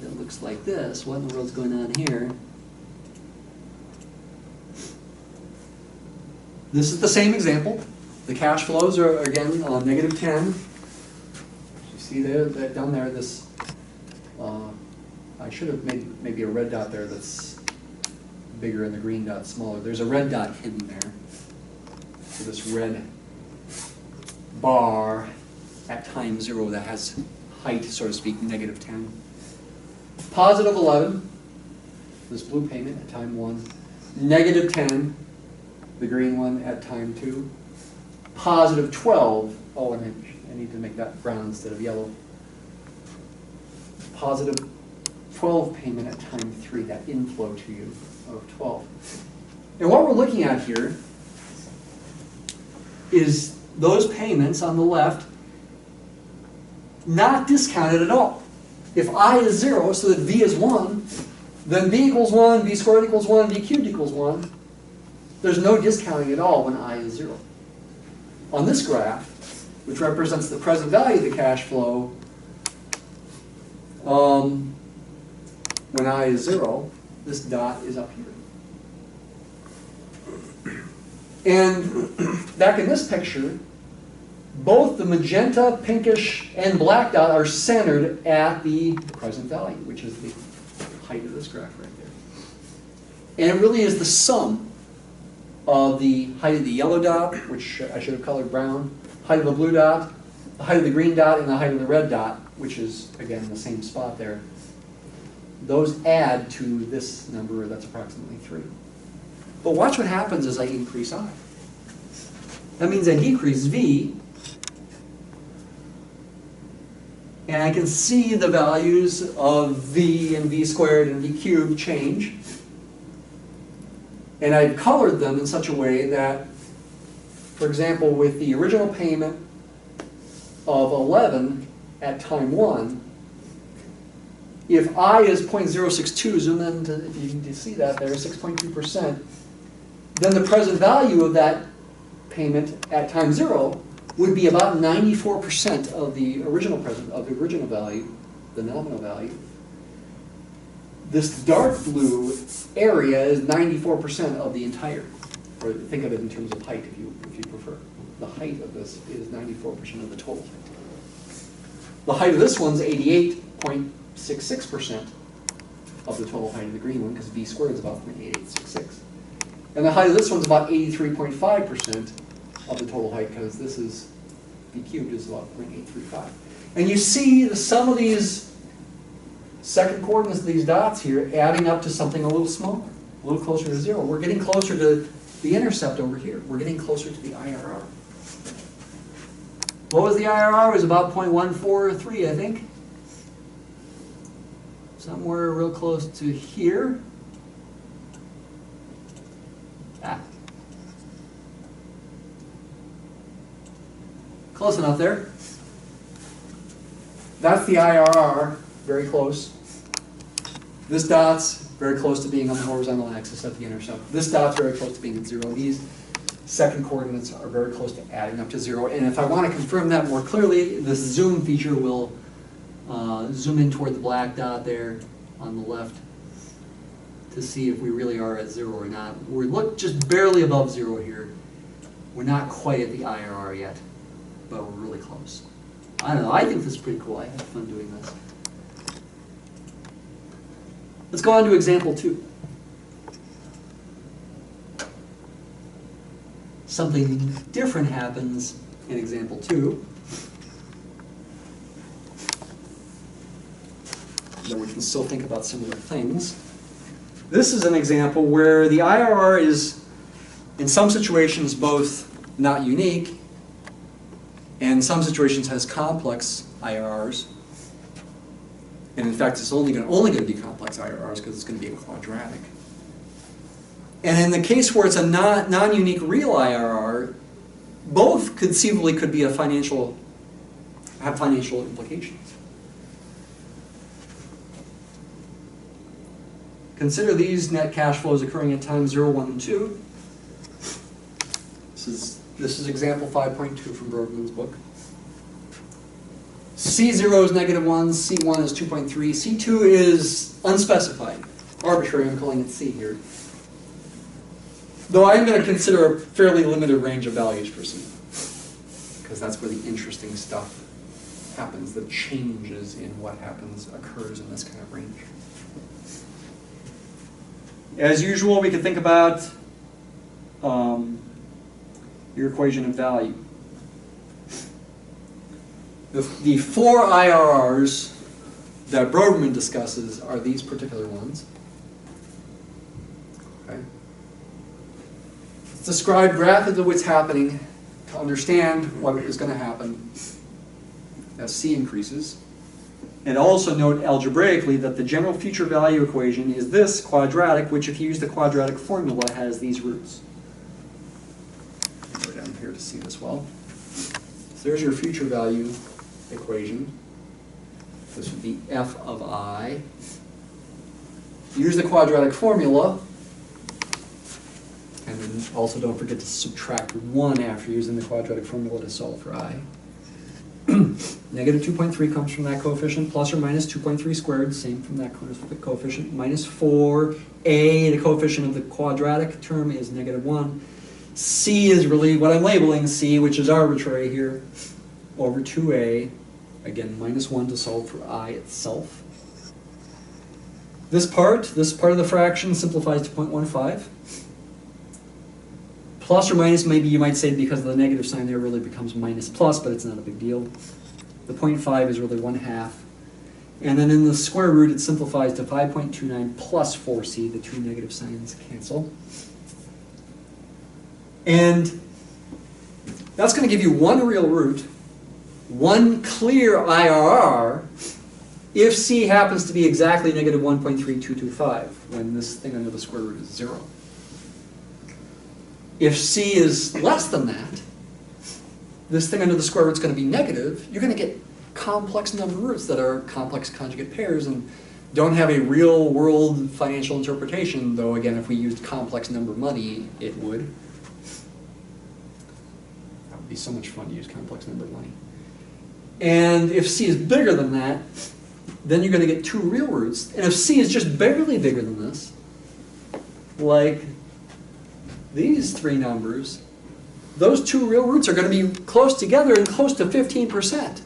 that looks like this. What in the world's going on here? This is the same example. The cash flows are, again, negative 10. You see there, that down there, this, I should have made maybe a red dot there that's bigger and the green dot smaller. There's a red dot hidden there. So this red bar at time 0 that has height, so to speak, negative 10. Positive 11, this blue payment at time 1. Negative 10, the green one at time 2. Positive 12, oh, and I need to make that brown instead of yellow. Positive 12 payment at time 3, that inflow to you of 12. And what we're looking at here is those payments on the left not discounted at all. If I is 0, so that V is 1, then B equals 1, V squared equals 1, V cubed equals 1. There's no discounting at all when I is 0. On this graph, which represents the present value of the cash flow, when I is 0, this dot is up here. And back in this picture, both the magenta, pinkish, and black dot are centered at the present value, which is the height of this graph right there. And it really is the sum of the height of the yellow dot, which I should have colored brown, height of the blue dot, the height of the green dot, and the height of the red dot, which is, again, the same spot there. Those add to this number that's approximately 3. But watch what happens as I increase I. That means I decrease V, and I can see the values of V and V squared and V cubed change. And I've colored them in such a way that, for example, with the original payment of 11 at time 1, if I is 0.062, zoom in to, if you can see that there, 6.2%, then the present value of that payment at time 0 would be about 94% of the original value, the nominal value. This dark blue area is 94% of the entire, or think of it in terms of height if you prefer. The height of this is 94% of the total height. The height of this one's 88.66% of the total height of the green one, because V squared is about 0.8866. And the height of this one's about 83.5% of the total height, because this is V cubed is about 0.835. And you see the sum of these second coordinates of these dots here adding up to something a little smaller, a little closer to 0. We're getting closer to the intercept over here. We're getting closer to the IRR. What was the IRR? It was about 0.143, I think. Somewhere real close to here. Close enough there. That's the IRR, very close. This dot's very close to being on the horizontal axis at the intercept. This dot's very close to being at 0. These second coordinates are very close to adding up to 0. And if I want to confirm that more clearly, this zoom feature will zoom in toward the black dot there on the left to see if we really are at 0 or not. We're just barely above 0 here. We're not quite at the IRR yet, but we're really close. I don't know, I think this is pretty cool. I had fun doing this. Let's go on to example 2. Something different happens in example 2. Though we can still think about similar things. This is an example where the IRR is, in some situations, both not unique, and in some situations has complex IRRs. And in fact, it's only going to be complex IRRs because it's going to be a quadratic. And in the case where it's a non-unique real IRR, both conceivably could be have financial implications. Consider these net cash flows occurring at times 0, 1, and 2. This is example 5.2 from Bergman's book. C0 is -1, C1 is 2.3, C2 is unspecified, arbitrary, I'm calling it C here. Though I'm going to consider a fairly limited range of values for C, because that's where the interesting stuff happens, the changes in what occurs in this kind of range. As usual, we could think about your equation of value. The 4 IRRs that Bergman discusses are these particular ones. Okay. Let's describe graphically what's happening to understand what is going to happen as C increases. And also note algebraically that the general future value equation is this quadratic, which if you use the quadratic formula has these roots. Go down here to see this well. So there's your future value equation. This would be f of I. Use the quadratic formula. And then also don't forget to subtract 1 after using the quadratic formula to solve for I. Negative 2.3 comes from that coefficient, plus or minus 2.3 squared, same from that coefficient, minus 4. A, the coefficient of the quadratic term, is -1. C is really what I'm labeling C, which is arbitrary here, over 2A. Again, -1 to solve for I itself. This part of the fraction simplifies to 0.15. Plus or minus, maybe you might say because of the negative sign there really becomes minus plus, but it's not a big deal. The 0.5 is really 1/2. And then in the square root, it simplifies to 5.29 plus 4c. The two negative signs cancel. And that's going to give you one real root, one clear IRR, if c happens to be exactly -1.3225, when this thing under the square root is 0. If c is less than that, this thing under the square root is going to be negative. You're going to get complex number roots that are complex conjugate pairs and don't have a real world financial interpretation, though again, if we used complex number money, it would. That would be so much fun to use complex number money. And if c is bigger than that, then you're going to get two real roots. And if c is just barely bigger than this, like these three numbers, those two real roots are going to be close together and close to 15%.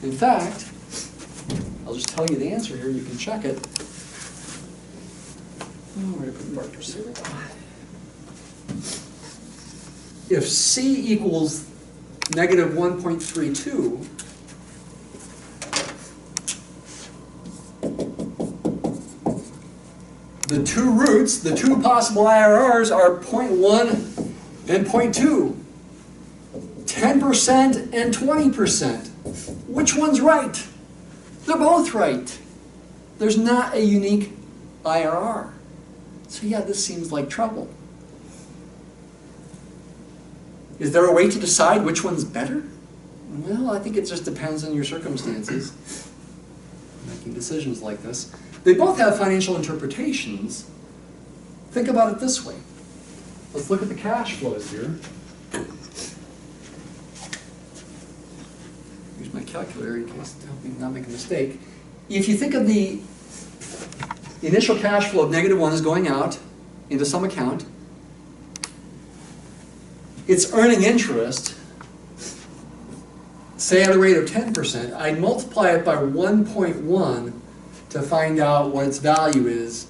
In fact, I'll just tell you the answer here, you can check it. Oh, where did I put the markers? Here we go. If c equals -1.32, the two roots, the two possible IRRs are 0.1 and 0.2, 10% and 20%. Which one's right? They're both right. There's not a unique IRR. So yeah, this seems like trouble. Is there a way to decide which one's better? Well, I think it just depends on your circumstances. Making decisions like this. They both have financial interpretations. Think about it this way. Let's look at the cash flows here. Use my calculator in case to help me not make a mistake. If you think of the initial cash flow of -1 is going out into some account. It's earning interest, say at a rate of 10%. I'd multiply it by 1.1 to find out what its value is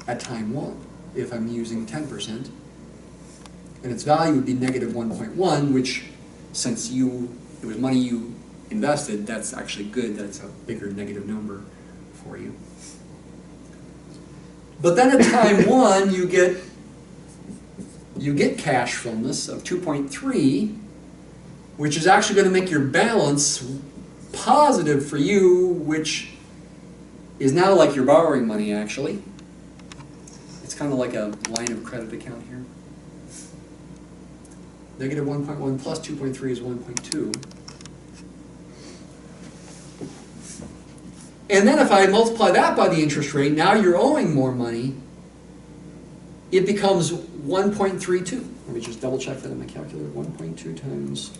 at time 1, if I'm using 10%. And its value would be -1.1, which, since it was money you invested, that's actually good. That's a bigger negative number for you. But then at time 1, you get cash from this of 2.3, which is actually going to make your balance positive for you, which is now like you're borrowing money, actually. It's kind of like a line of credit account here. Negative 1.1 plus 2.3 is 1.2. And then if I multiply that by the interest rate, now you're owing more money. It becomes 1.32. Let me just double check that in my calculator. 1.2 times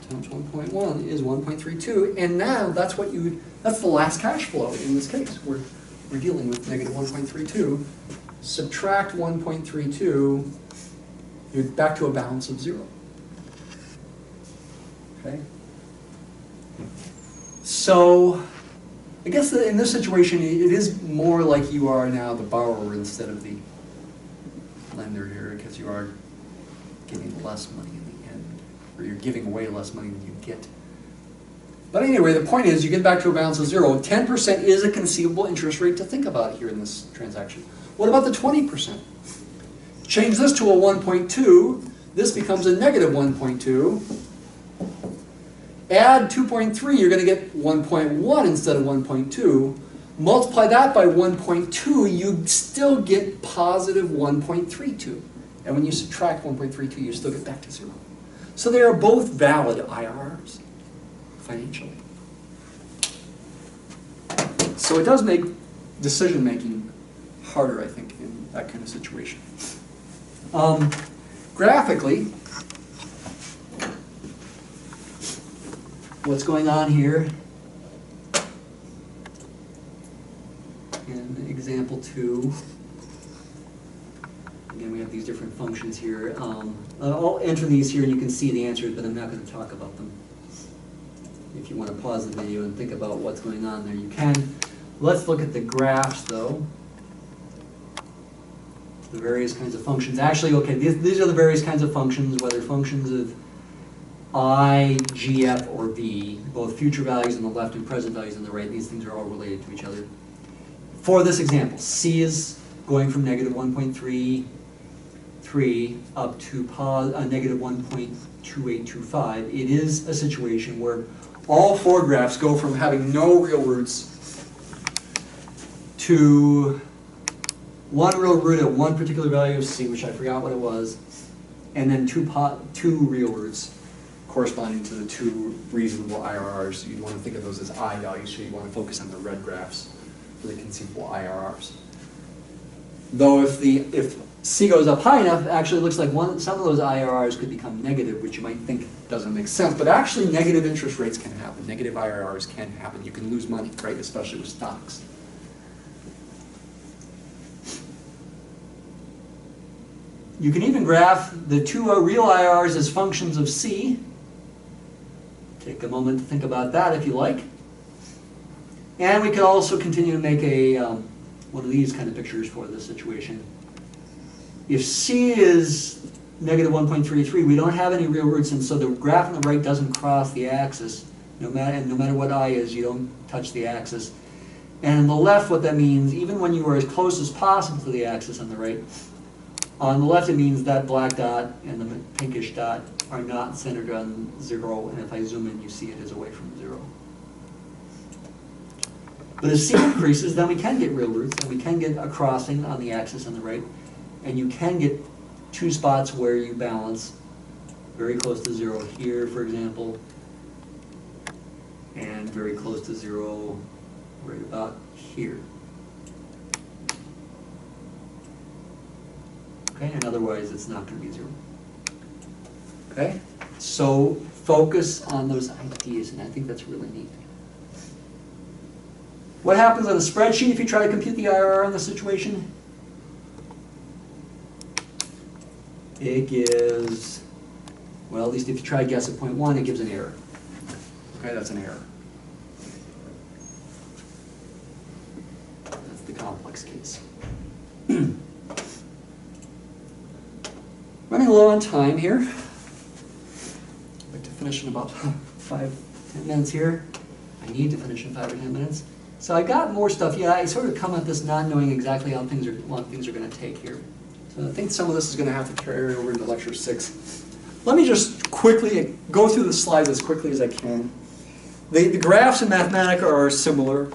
1.1 is 1.32. And now that's the last cash flow in this case. We're dealing with negative 1.32. Subtract 1.32, you're back to a balance of 0. Okay? So I guess that in this situation, it is more like you are now the borrower instead of the lender here, because you are giving less money in the end, or you're giving away less money than you get. But anyway, the point is you get back to a balance of 0. 10% is a conceivable interest rate to think about here in this transaction. What about the 20%? Change this to a 1.2. This becomes a negative 1.2. Add 2.3, you're going to get 1.1 instead of 1.2. Multiply that by 1.2, you still get positive 1.32. And when you subtract 1.32, you still get back to 0. So they are both valid IRRs, financially. So it does make decision-making harder, I think, in that kind of situation. Graphically, what's going on here in example 2, again, we have these different functions here. I'll enter these here and you can see the answers, but I'm not going to talk about them. If you want to pause the video and think about what's going on there, you can. Let's look at the graphs, though. The various kinds of functions. Actually, okay, these are the various kinds of functions, whether functions of I, G, F, or V, both future values on the left and present values on the right. These things are all related to each other. For this example, C is going from negative 1.33 up to negative 1.2825. It is a situation where all four graphs go from having no real roots to one real root at one particular value of C, which I forgot what it was, and then two real roots corresponding to the two reasonable IRRs. So you'd want to think of those as I values, so you want to focus on the red graphs for the conceivable IRRs. Though if C goes up high enough, it actually looks like some of those IRRs could become negative, which you might think doesn't make sense. But actually, negative interest rates can happen. Negative IRRs can happen. You can lose money, right? Especially with stocks. You can even graph the two real IRRs as functions of C. Take a moment to think about that if you like. And we could also continue to make one of these kind of pictures for this situation. If C is negative 1.33, we don't have any real roots, and so the graph on the right doesn't cross the axis. No matter what I is, you don't touch the axis. And on the left, what that means, even when you are as close as possible to the axis on the right, on the left it means that black dot and the pinkish dot are not centered on 0, and if I zoom in, you see it is away from 0. But as C increases, then we can get real roots, and we can get a crossing on the axis on the right, and you can get two spots where you balance very close to 0 here, for example, and very close to 0 right about here. Okay, and otherwise it's not going to be 0. Okay, so focus on those ideas, and I think that's really neat. What happens on a spreadsheet if you try to compute the IRR in the situation? It gives, well, at least if you try to guess at 0.1, it gives an error. Okay, that's an error. That's the complex case. Running low on time here. I'd like to finish in about 5-10 minutes here. I need to finish in 5 or 10 minutes. So I got more stuff. Yeah, I sort of come at this not knowing exactly how long things are going to take here. So I think some of this is going to have to carry over into lecture 6. Let me just quickly go through the slides as quickly as I can. The graphs in Mathematica are similar.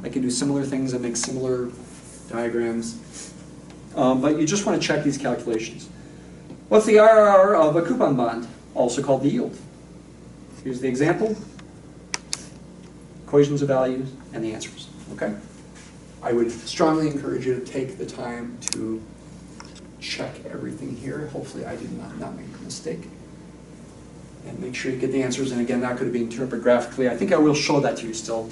I can do similar things and make similar diagrams. But you just want to check these calculations. What's the IRR of a coupon bond, also called the yield? Here's the example, equations of values, and the answers. Okay? I would strongly encourage you to take the time to check everything here. Hopefully I did not make a mistake. And make sure you get the answers. And again, that could be interpreted graphically. I think I will show that to you still.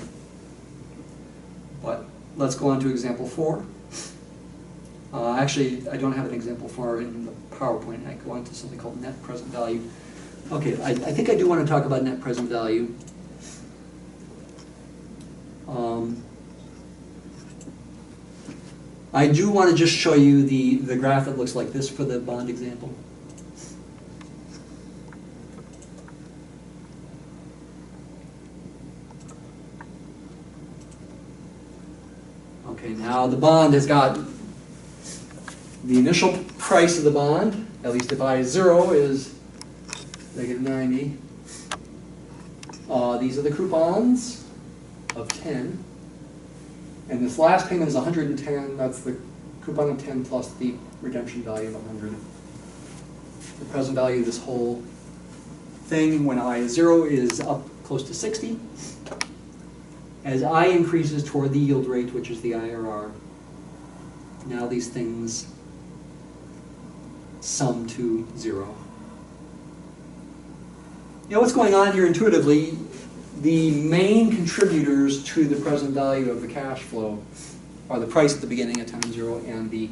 But let's go on to example 4. Actually, I don't have an example 4 in the PowerPoint. I go on to something called net present value. Okay, I think I do want to talk about net present value. I do want to just show you the graph that looks like this for the bond example. Okay, now the bond has got the initial price of the bond, at least if I is 0, is -90. These are the coupons of 10. And this last payment is 110. That's the coupon of 10 plus the redemption value of 100. The present value of this whole thing when I is 0 is up close to 60. As I increases toward the yield rate, which is the IRR, now these things sum to 0. You know what's going on here intuitively? The main contributors to the present value of the cash flow are the price at the beginning at time 0 and the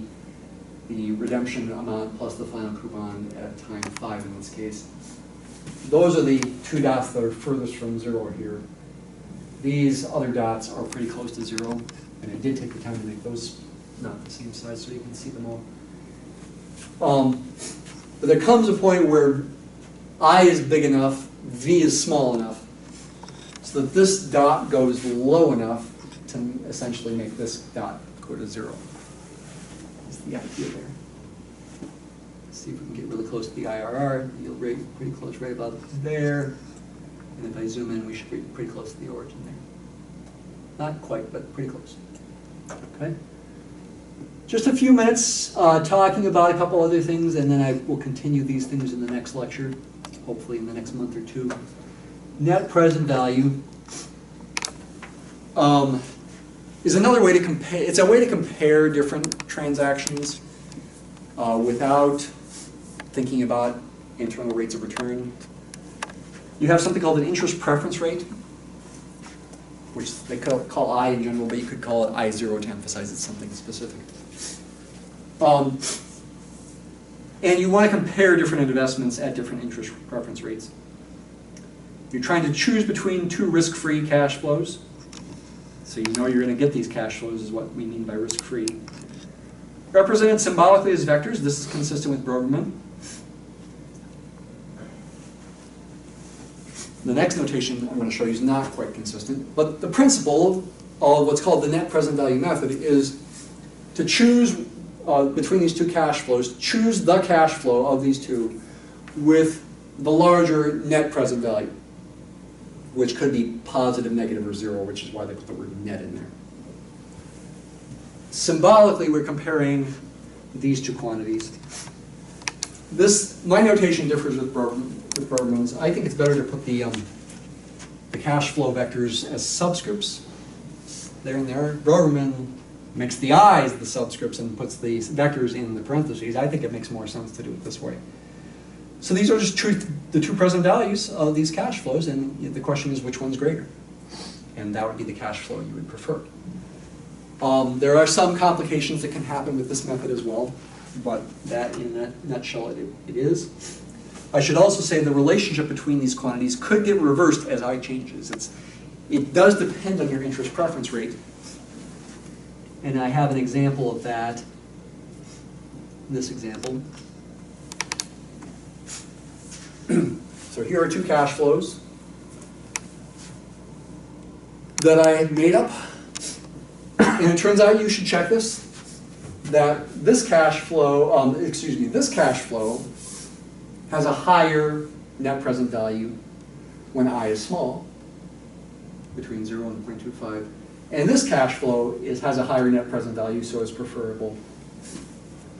redemption amount plus the final coupon at time 5 in this case. Those are the two dots that are furthest from 0 here. These other dots are pretty close to 0, and I did take the time to make those not the same size so you can see them all. But there comes a point where I is big enough, V is small enough, so that this dot goes low enough to essentially make this dot go to 0. That's the idea there. Let's see if we can get really close to the IRR. Yield rate pretty close right about there. And if I zoom in, we should be pretty close to the origin there. Not quite, but pretty close. Okay. Just a few minutes talking about a couple other things, and then I will continue these things in the next lecture, hopefully in the next month or 2. Net present value is another way to compare. It's a way to compare different transactions without thinking about internal rates of return. You have something called an interest preference rate, which they call I in general, but you could call it I0 to emphasize it's something specific. And you want to compare different investments at different interest preference rates. You're trying to choose between two risk-free cash flows. So you know you're going to get these cash flows is what we mean by risk-free. Represented symbolically as vectors, this is consistent with Broderman. The next notation I'm going to show you is not quite consistent, but the principle of what's called the net present value method is to choose between these two cash flows, choose the cash flow of these two with the larger net present value, which could be positive, negative, or 0, which is why they put the word net in there. Symbolically, we're comparing these two quantities. My notation differs with Broderman's. I think it's better to put the cash flow vectors as subscripts there and there. Broderman makes the i's the subscripts and puts the vectors in the parentheses. I think it makes more sense to do it this way. So these are just the two present values of these cash flows, and the question is which one's greater? And that would be the cash flow you would prefer. There are some complications that can happen with this method as well, but that in a nutshell it is. I should also say the relationship between these quantities could get reversed as I changes. It does depend on your interest preference rate. And I have an example of that, this example. So here are two cash flows that I made up. And it turns out you should check this, that this cash flow, this cash flow has a higher net present value when I is small. between 0 and 0.25. And this cash flow has a higher net present value, so it's preferable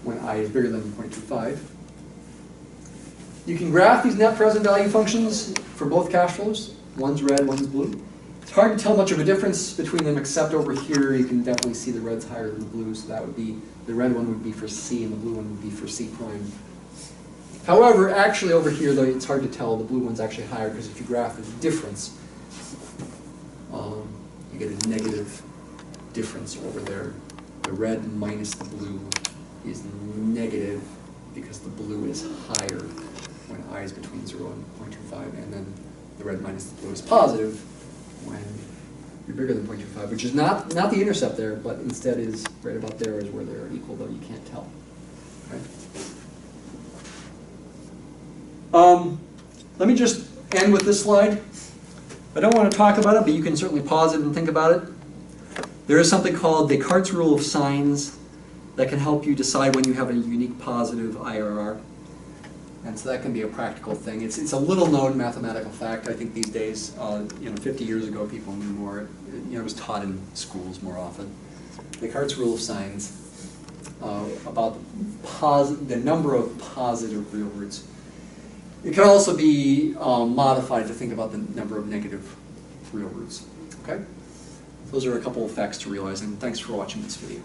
when I is bigger than 0.25. You can graph these net present value functions for both cash flows. One's red, one's blue. It's hard to tell much of a difference between them, except over here you can definitely see the red's higher than the blue, so that would be, the red one would be for C and the blue one would be for C prime. However, actually over here, though, it's hard to tell. The blue one's actually higher because if you graph the difference, you get a negative difference over there. The red minus the blue is negative because the blue is higher when I is between 0 and 0.25, and then the red minus the blue is positive when you're bigger than 0.25, which is not the intercept there, but instead is right about there is where they're equal, though you can't tell. Right? Let me just end with this slide. I don't want to talk about it, but you can certainly pause it and think about it. There is something called Descartes' rule of signs that can help you decide when you have a unique positive IRR. And so that can be a practical thing. It's a little known mathematical fact, I think, these days. 50 years ago, people knew more. It was taught in schools more often. Descartes' rule of signs about the number of positive real roots. It can also be modified to think about the number of negative real roots. Okay? Those are a couple of facts to realize, and thanks for watching this video.